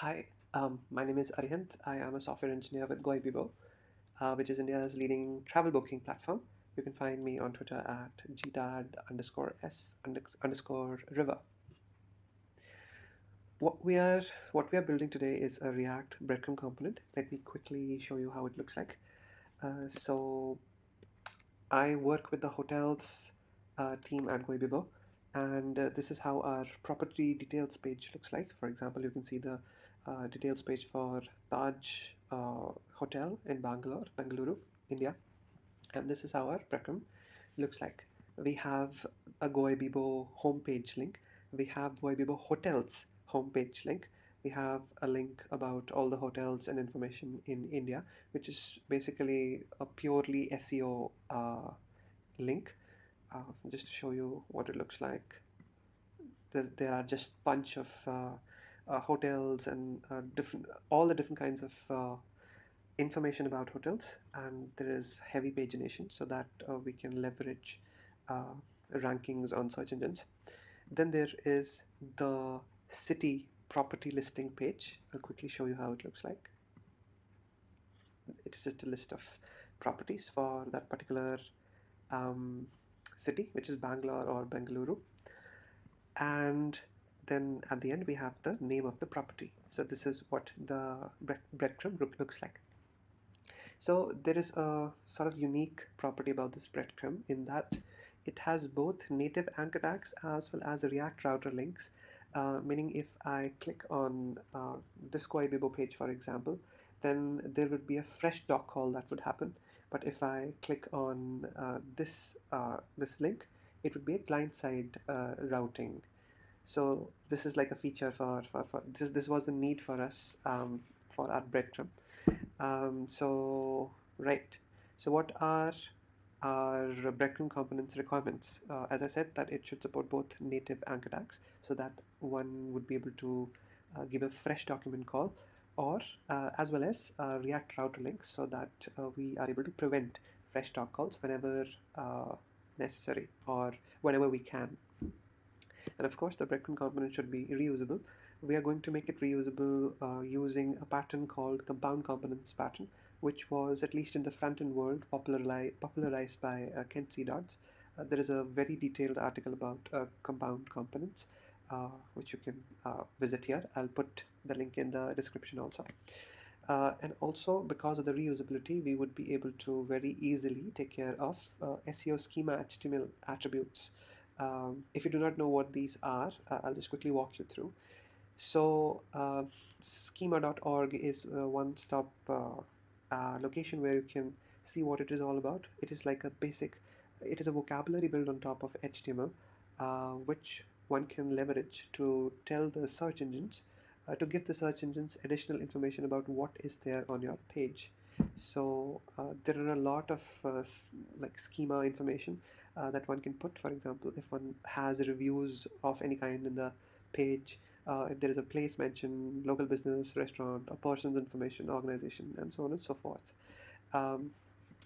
Hi, my name is Arihant. I am a software engineer with Goibibo, which is India's leading travel booking platform. You can find me on Twitter at gdad_s_river. What we are what we are building today is a React breadcrumb component. Let me quickly show you how it looks like. So I work with the hotels team at Goibibo, and this is how our property details page looks like. For example, you can see the details page for Taj Hotel in Bengaluru, India, and this is how our Breadcrumb looks like. We have a Goibibo homepage link. We have Goibibo Hotels homepage link. We have a link about all the hotels and information in India, which is basically a purely SEO link. Just to show you what it looks like. There are just bunch of hotels and different all the different kinds of information about hotels, and there is heavy pagination so that we can leverage uh, rankings on search engines. Then there is the city property listing page. I'll quickly show you how it looks like. It is just a list of properties for that particular um, city, which is Bangalore or Bengaluru. And then at the end we have the name of the property. So this is what the breadcrumb looks like. So there is a sort of unique property about this breadcrumb in that it has both native anchor tags as well as React router links. Meaning if I click on this Goibibo page, for example, then there would be a fresh doc call that would happen. But if I click on this link, it would be a client-side routing. So this is like a feature for this was a need for us for our breadcrumb. So right. So what are our breadcrumb components requirements? As I said, that it should support both native anchor tags, so that one would be able to give a fresh document call, or as well as React router links, so that we are able to prevent fresh doc calls whenever necessary or whenever we can. And of course, the breadcrumb component should be reusable. We are going to make it reusable using a pattern called compound components pattern, which was, at least in the front-end world, popularized by Kent C. Dodds. There is a very detailed article about compound components, which you can visit here. I'll put the link in the description also. And also, because of the reusability, we would be able to very easily take care of SEO schema HTML attributes. If you do not know what these are, I'll just quickly walk you through. So, schema.org is a one-stop location where you can see what it is all about. It is like a basic, it is a vocabulary built on top of HTML, which one can leverage to tell the search engines, to give the search engines additional information about what is there on your page. So there are a lot of like schema information that one can put. For example, if one has reviews of any kind in the page, if there is a place mentioned, local business, restaurant, a person's information, organization, and so on and so forth. Um,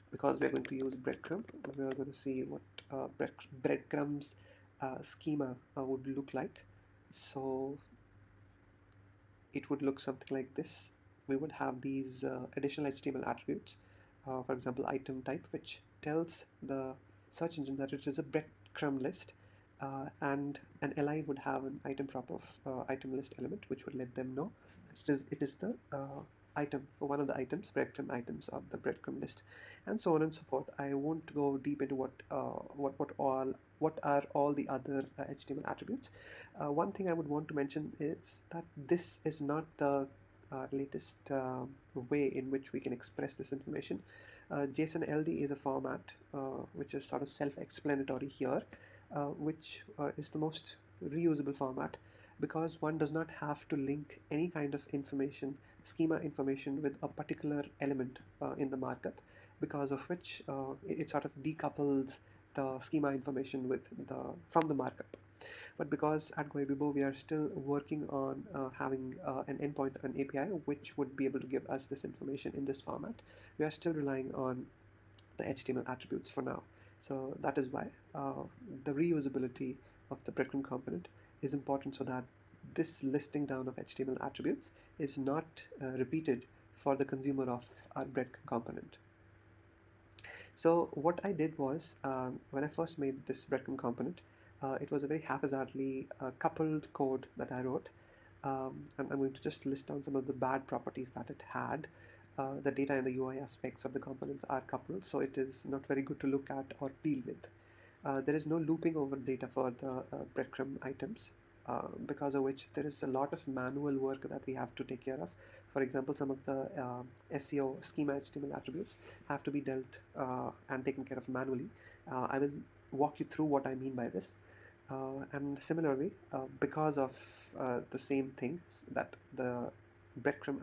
because we're going to use breadcrumb, we're going to see what breadcrumbs schema would look like. So it would look something like this. We would have these additional HTML attributes, for example, item type, which tells the search engine that it is a breadcrumb list, and an li would have an item prop of item list element, which would let them know that it is the item, or one of the items, breadcrumb items of the breadcrumb list, and so on and so forth. I won't go deep into what are all the other HTML attributes. One thing I would want to mention is that this is not the latest way in which we can express this information. JSON LD is a format which is sort of self-explanatory here, which is the most reusable format, because one does not have to link any kind of information, schema information, with a particular element in the markup, because of which it sort of decouples the schema information from the markup. But because at Goibibo we are still working on having an endpoint, an API, which would be able to give us this information in this format, we are still relying on the HTML attributes for now. So that is why the reusability of the breadcrumb component is important, so that this listing down of HTML attributes is not repeated for the consumer of our breadcrumb component. So what I did was, when I first made this breadcrumb component, it was a very haphazardly coupled code that I wrote. And I'm going to just list down some of the bad properties that it had. The data and the UI aspects of the components are coupled, so it is not very good to look at or deal with. There is no looping over data for the breadcrumb items, because of which there is a lot of manual work that we have to take care of. For example, some of the SEO schema HTML attributes have to be dealt and taken care of manually. I will walk you through what I mean by this. And similarly, because of the same things, that the breadcrumb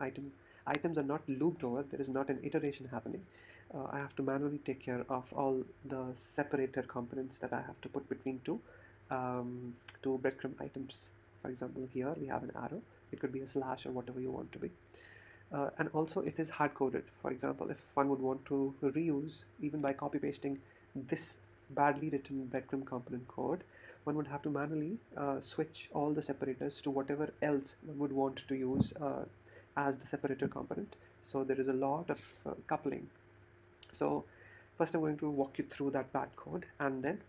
items are not looped over, there is not an iteration happening. I have to manually take care of all the separator components that I have to put between two breadcrumb items. For example, here we have an arrow. It could be a slash or whatever you want to be. And also it is hard coded. For example, if one would want to reuse, even by copy pasting this badly written breadcrumb component code, one would have to manually switch all the separators to whatever else one would want to use as the separator component. So there is a lot of coupling. So first I'm going to walk you through that bad code, and then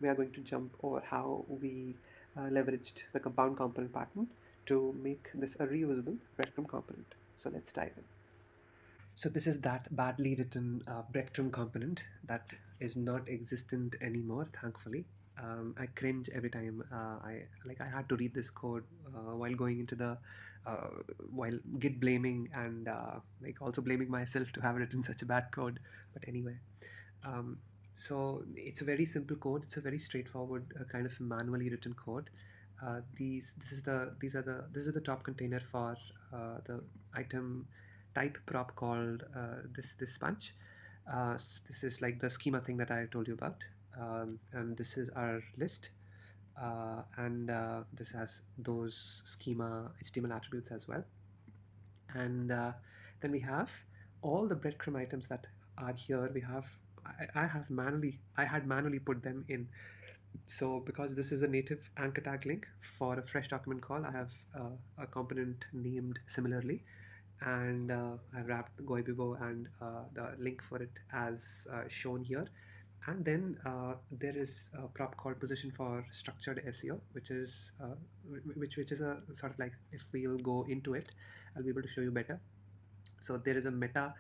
we are going to jump over how we leveraged the compound component pattern to make this a reusable breadcrumb component. So let's dive in. So this is that badly written breadcrumb component that is not existent anymore, thankfully. I cringe every time I had to read this code while going into the uh, while git blaming and also blaming myself to have written such a bad code. But anyway, um, so it's a very simple code. It's a very straightforward kind of manually written code. This is the top container for the item type prop called this bunch. This is like the schema thing that I told you about, and this is our list, and this has those schema HTML attributes as well. And then we have all the breadcrumb items that are here. I had manually put them in. So because this is a native anchor tag link for a fresh document call, I have a component named similarly, and I wrapped Goibibo and the link for it as shown here. And then there is a prop called position for structured SEO, which is a sort of like, if we'll go into it, I'll be able to show you better. So there is a meta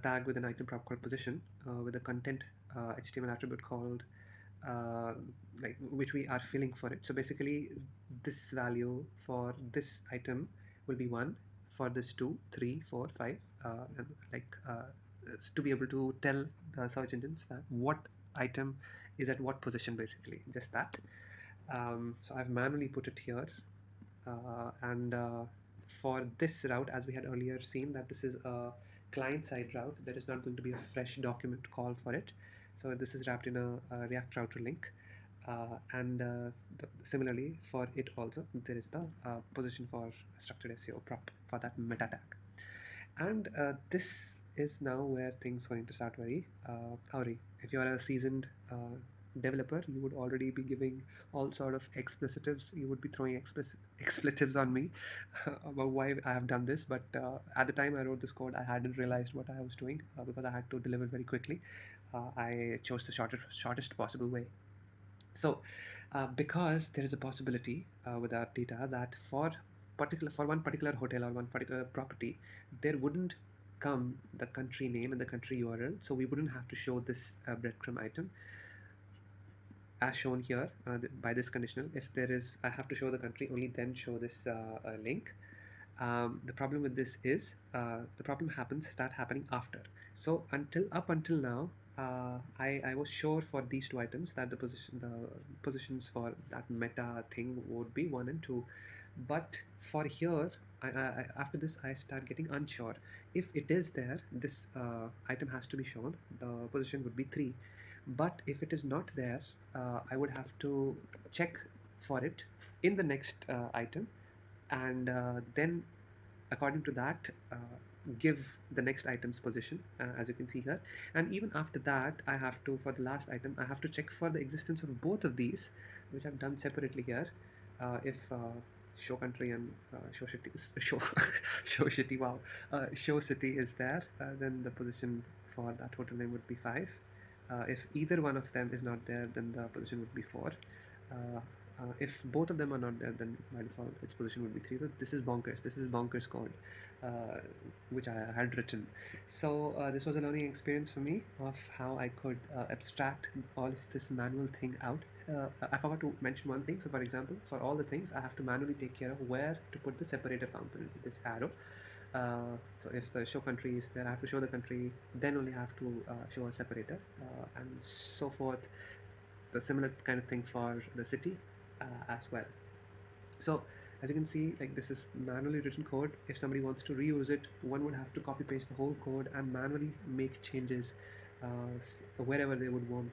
tag with an item prop called position with a content HTML attribute called which we are filling for it. So basically, this value for this item will be 1, for this 2, 3, 4, 5, and to be able to tell the search engines that what item is at what position, basically just that. So I've manually put it here, and for this route, as we had earlier seen, that this is a client-side route, there is not going to be a fresh document call for it. So this is wrapped in a React router link, and similarly for it also, there is the position for structured SEO prop for that meta tag. And this is now where things going to start very howry. If you are a seasoned developer, you would already be giving all sort of explicitives. You would be throwing expletives on me about why I have done this. But at the time I wrote this code, I hadn't realized what I was doing because I had to deliver very quickly. I chose the shortest possible way. So, because there is a possibility with our data that for one particular hotel or one particular property, there wouldn't come the country name and the country URL, so we wouldn't have to show this breadcrumb item as shown here by this conditional. If there is, I have to show the country, only then show this link. The problem with this is the problem start happening after. So up until now, I was sure for these two items that the positions for that meta thing would be 1 and 2, but for here, after this I start getting unsure. If it is there, this item has to be shown. The position would be 3, but if it is not there, I would have to check for it in the next item, and then according to that give the next item's position, as you can see here. And even after that, I have to, for the last item, I have to check for the existence of both of these, which I've done separately here. If show country and show city, show show city. Wow, show city is there. Then the position for that hotel name would be 5. If either one of them is not there, then the position would be 4. If both of them are not there, then by default its position would be 3. So this is bonkers. This is bonkers code, uh, which I had written. So this was a learning experience for me of how I could abstract all of this manual thing out. I forgot to mention one thing. So for example, for all the things, I have to manually take care of where to put the separator component, this arrow. So if the show country is there, I have to show the country, then only have to show a separator, and so forth. The similar kind of thing for the city as well. So as you can see, like this is manually written code. If somebody wants to reuse it, one would have to copy paste the whole code and manually make changes wherever they would want,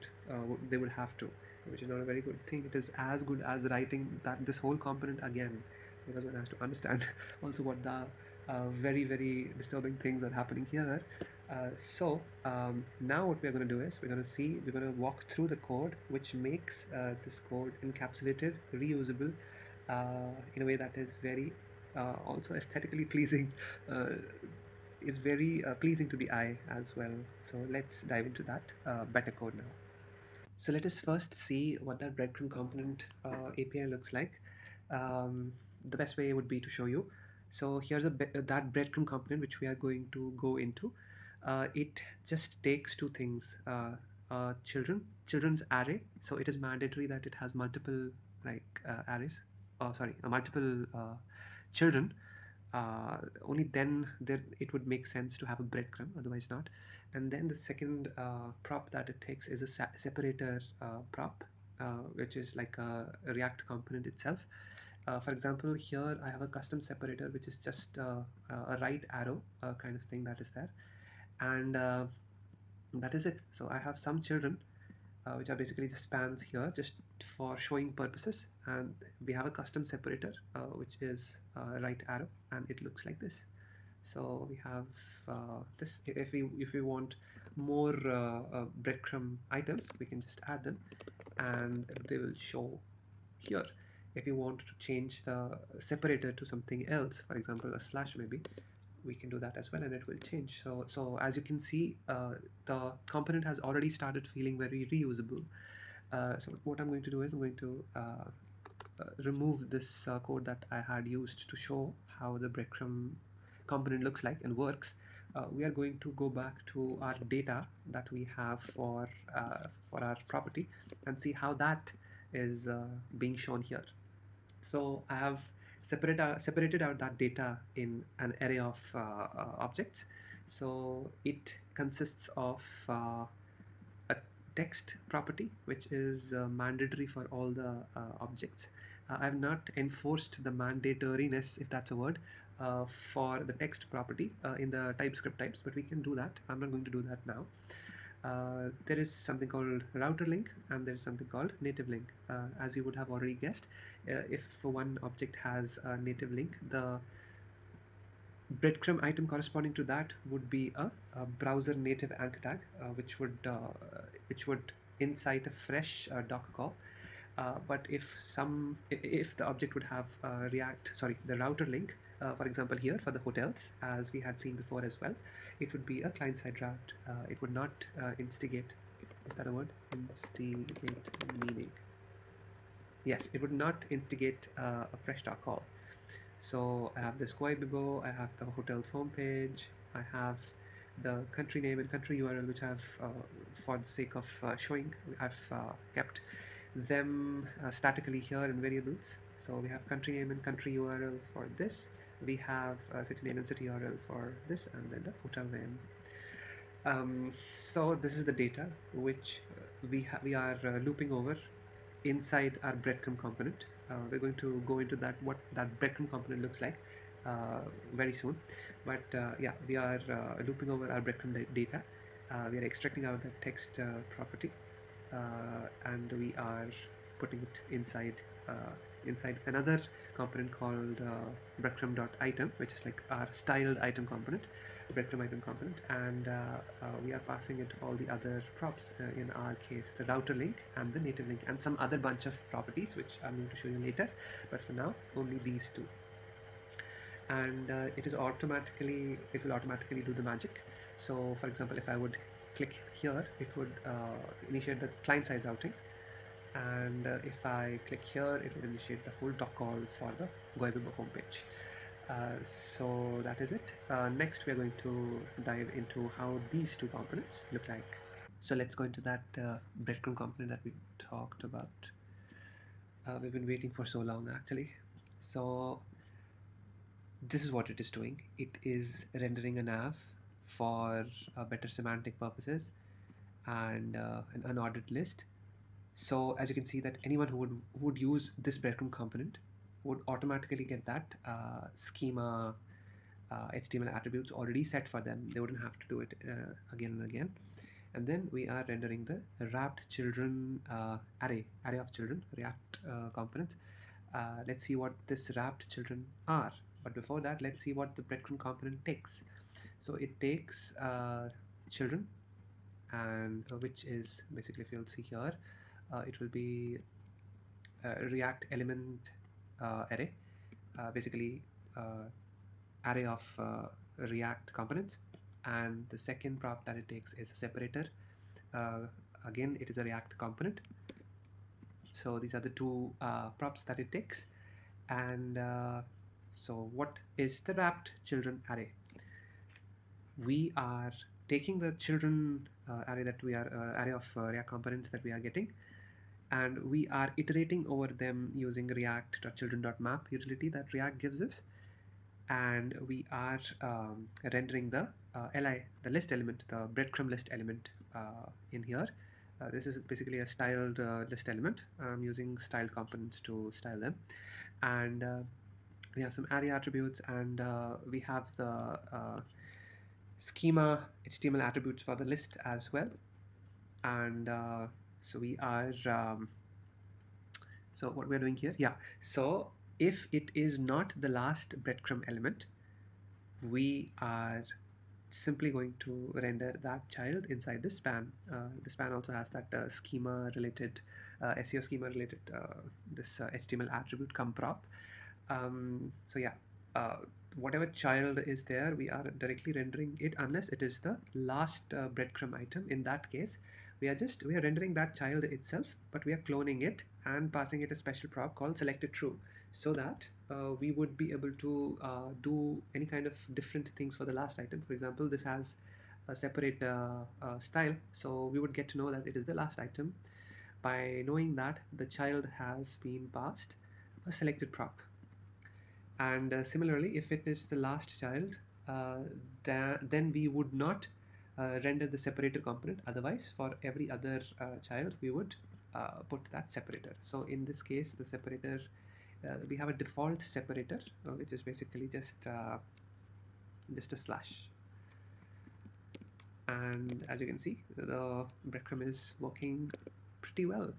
they would have to, which is not a very good thing. It is as good as writing that this whole component again, because one has to understand also what the very disturbing things are happening here. Now what we're going to do is we're going to walk through the code which makes this code encapsulated, reusable, in a way that is very also aesthetically pleasing, uh, is very pleasing to the eye as well. So let's dive into that better code now. So let us first see what that breadcrumb component API looks like. The best way would be to show you. So here's that breadcrumb component which we are going to go into. It just takes two things: children's array. So it is mandatory that it has multiple arrays. Oh, sorry, multiple children. Only then there it would make sense to have a breadcrumb, otherwise not. And then the second prop that it takes is a separator prop, which is like a React component itself. For example, here I have a custom separator which is just a right arrow kind of thing that is there, and that is it. So I have some children which are basically just spans here just for showing purposes, and we have a custom separator which is right arrow, and it looks like this. So we have this. If we want more breadcrumb items, we can just add them and they will show here. If you want to change the separator to something else, for example a slash maybe, we can do that as well and it will change. So as you can see, the component has already started feeling very reusable. So what I'm going to do is I'm going to remove this code that I had used to show how the breadcrumb component looks like and works. We are going to go back to our data that we have for our property and see how that is being shown here. So I have separated out that data in an array of objects. So it consists of a text property which is mandatory for all the objects. I have not enforced the mandatoriness, if that's a word, for the text property in the TypeScript types, but we can do that. I'm not going to do that now. There is something called router link and there is something called native link. As you would have already guessed, if one object has a native link, the breadcrumb item corresponding to that would be a browser native anchor tag, which would incite a fresh Docker call. But if the object would have the router link, for example here for the hotels, as we had seen before as well, it would be a client-side route. It would not instigate. Is that a word? Instigate meaning. Yes, it would not instigate a fresh start call. So I have this Goibibo, I have the hotel's homepage, I have the country name and country URL, which I've, for the sake of showing, I've kept them statically here in variables. So we have country name and country URL for this. We have city name and city URL for this, and then the hotel name. So this is the data which we are looping over inside our breadcrumb component. We're going to go into that, what that breadcrumb component looks like very soon. But yeah, we are looping over our breadcrumb data. We are extracting out the text property, and we are putting it inside inside another component called breadcrumb.item, which is like our styled item component, breadcrumb item component, and we are passing it all the other props, in our case the router link and the native link and some other bunch of properties which I'm going to show you later, but for now only these two. And it will automatically do the magic. So for example, if I would click here, it would initiate the client-side routing, and if I click here, it would initiate the whole doc call for the Goibibo homepage. So that is it. Next we are going to dive into how these two components look like. So let's go into that breadcrumb component that we talked about. We've been waiting for so long actually. So this is what it is doing. It is rendering a nav for better semantic purposes and an unordered list. So as you can see that anyone who would use this breadcrumb component would automatically get that schema HTML attributes already set for them. They wouldn't have to do it again and again. And then we are rendering the wrapped children array of children React components. Let's see what this wrapped children are. But before that, let's see what the breadcrumb component takes. So it takes children, and which is basically, if you'll see here, it will be a React element array, basically array of React components. And the second prop that it takes is a separator. Again, it is a React component. So these are the two props that it takes. And so what is the wrapped children array? We are taking the children array that we are array of React components that we are getting, and we are iterating over them using react.children.map utility that React gives us, and we are rendering the li, the list element, the breadcrumb list element in here. This is basically a styled list element. I'm using styled components to style them, and we have some array attributes, and we have the schema HTML attributes for the list as well. And so we are so what we're doing here, yeah, so if it is not the last breadcrumb element, we are simply going to render that child inside the span. The span also has that schema related SEO schema related this HTML attribute come prop. So yeah, whatever child is there, we are directly rendering it unless it is the last breadcrumb item. In that case, we are rendering that child itself, but we are cloning it and passing it a special prop called selected true, so that we would be able to do any kind of different things for the last item. For example, this has a separate style, so we would get to know that it is the last item by knowing that the child has been passed a selected prop. And similarly, if it is the last child, then we would not render the separator component. Otherwise, for every other child, we would put that separator. So in this case, the separator, we have a default separator, which is basically just a slash. And as you can see, the breadcrumb is working pretty well.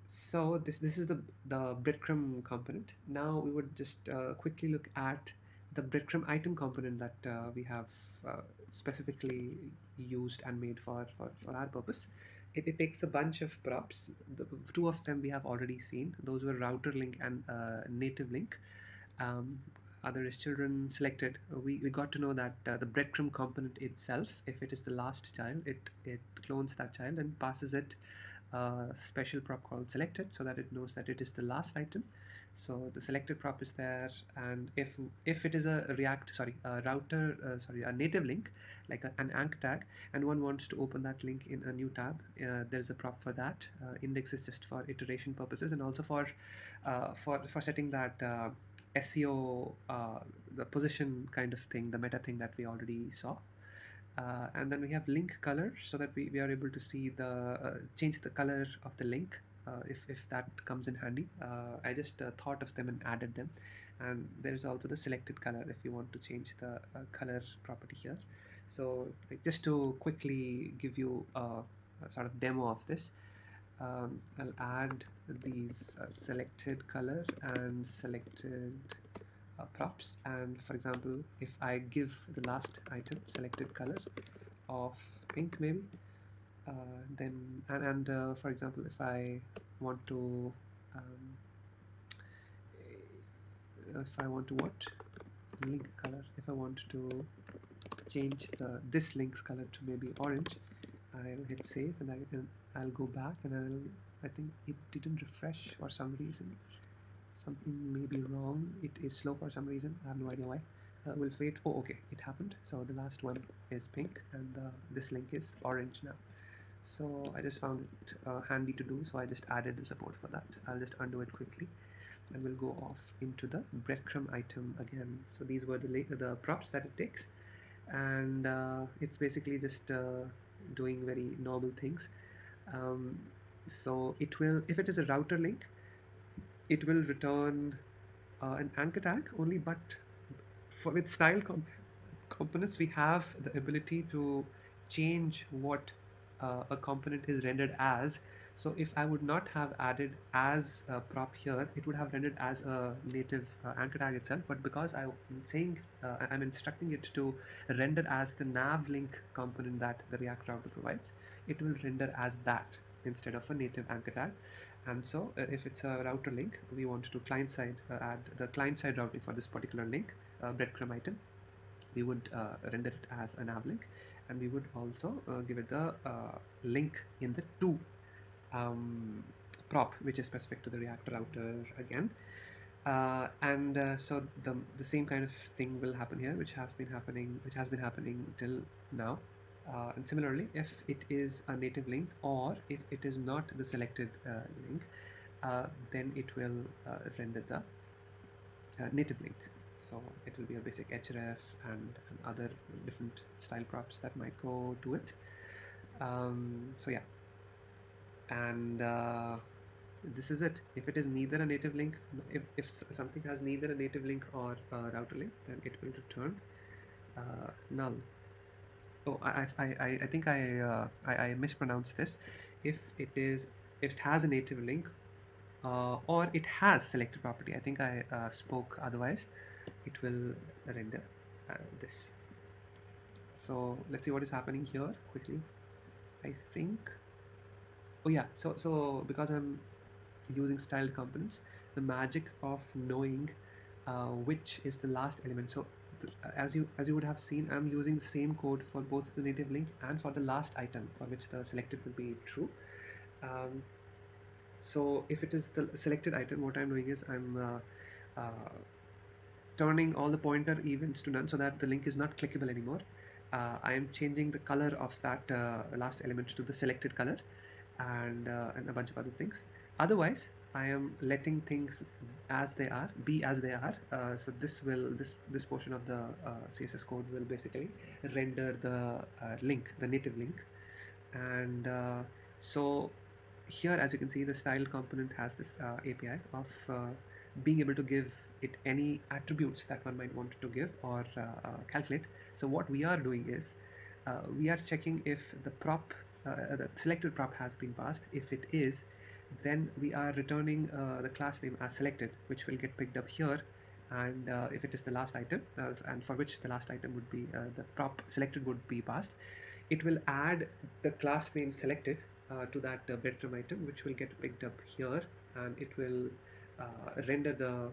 So this is the breadcrumb component. Now we would just quickly look at the breadcrumb item component that we have specifically used and made for our purpose. It takes a bunch of props. The two of them we have already seen. Those were router link and native link. Other is children selected. We got to know that the breadcrumb component itself, if it is the last child, it clones that child and passes it special prop called selected, so that it knows that it is the last item. So the selected prop is there, and if it is a a native link, like an anchor tag, and one wants to open that link in a new tab, there's a prop for that. Index is just for iteration purposes, and also for setting that SEO, the position kind of thing, the meta thing that we already saw. And then we have link color, so that we are able to see the change the color of the link, if that comes in handy. I just thought of them and added them. And there's also the selected color if you want to change the color property here. So like, just to quickly give you a sort of demo of this, I'll add these selected color and selected props, and for example if I give the last item selected color of pink maybe, then for example if I want to um, what link color, if I want to change this link's color to maybe orange, I'll hit save and I'll go back and I think it didn't refresh for some reason. Something may be wrong. It is slow for some reason. I have no idea why. We'll wait. Oh, okay, it happened. So the last one is pink and this link is orange now. So I just found it handy to do. So I just added the support for that. I'll just undo it quickly and we'll go off into the breadcrumb item again. So these were the props that it takes, and it's basically just doing very normal things. Um, so it will, if it is a router link, it will return an anchor tag only, but with components we have the ability to change what a component is rendered as. So if I would not have added as a prop here, it would have rendered as a native anchor tag itself, but because I'm saying I'm instructing it to render as the nav link component that the React router provides, it will render as that instead of a native anchor tag. And so if it's a router link, we want to client side add the client side routing for this particular link breadcrumb item, we would render it as a nav link, and we would also give it the link in the to prop which is specific to the React router again. So the same kind of thing will happen here, which has been happening till now. And similarly, if it is a native link or if it is not the selected link, then it will render the native link. So it will be a basic href and other different style props that might go to it. So yeah, and this is it. If it is neither a native link, if something has neither a native link or a router link, then it will return null. Oh, I think I mispronounced this. If it has a native link or it has selected property, I think I spoke otherwise, it will render this. So let's see what is happening here quickly. I think, oh yeah, so because I'm using styled components, the magic of knowing which is the last element. So as you would have seen, I'm using the same code for both the native link and for the last item for which the selected will be true. So if it is the selected item, what I'm doing is I'm turning all the pointer events to none so that the link is not clickable anymore. I am changing the color of that last element to the selected color, and a bunch of other things. Otherwise, I am letting things as they are, be as they are. So this portion of the CSS code will basically render the link, the native link, and so here, as you can see, the style component has this API of being able to give it any attributes that one might want to give or calculate. So what we are doing is we are checking if the selected prop has been passed. If it is, then we are returning the class name as selected, which will get picked up here. And if it is the last item, and for which the last item would be the prop selected would be passed, it will add the class name selected to that breadcrumb item, which will get picked up here, and it will render the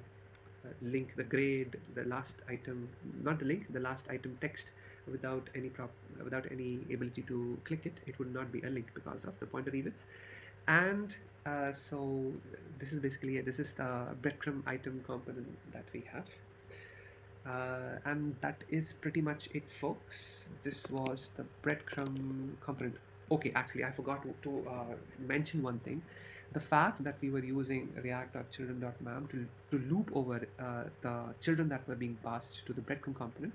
link, the grade, the last item, not the link, the last item text without without any ability to click it. It would not be a link because of the pointer events. And so this is basically it. This is the breadcrumb item component that we have. And that is pretty much it, folks. This was the breadcrumb component. Okay, actually, I forgot to mention one thing. The fact that we were using react.children.mam to loop over the children that were being passed to the breadcrumb component,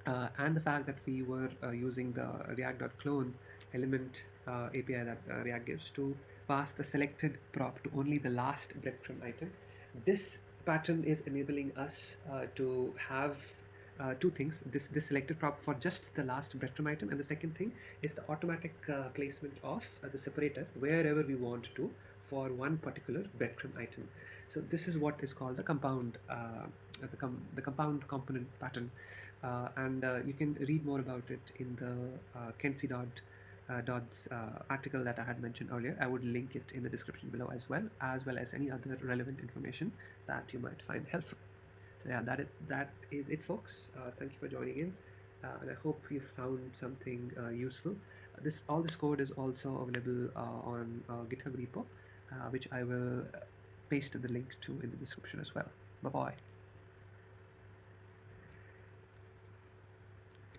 and the fact that we were using the react.clone element API that React gives to pass the selected prop to only the last breadcrumb item. This pattern is enabling us to have two things. This selected prop for just the last breadcrumb item, and the second thing is the automatic placement of the separator wherever we want to for one particular breadcrumb item. So this is what is called the compound component pattern, and you can read more about it in the Kenzie Dodd's article that I had mentioned earlier. I would link it in the description below as well as any other relevant information that you might find helpful. So yeah, that is it, folks. Thank you for joining in, and I hope you found something useful. All this code is also available on Github repo, which I will paste the link to in the description as well. Bye bye.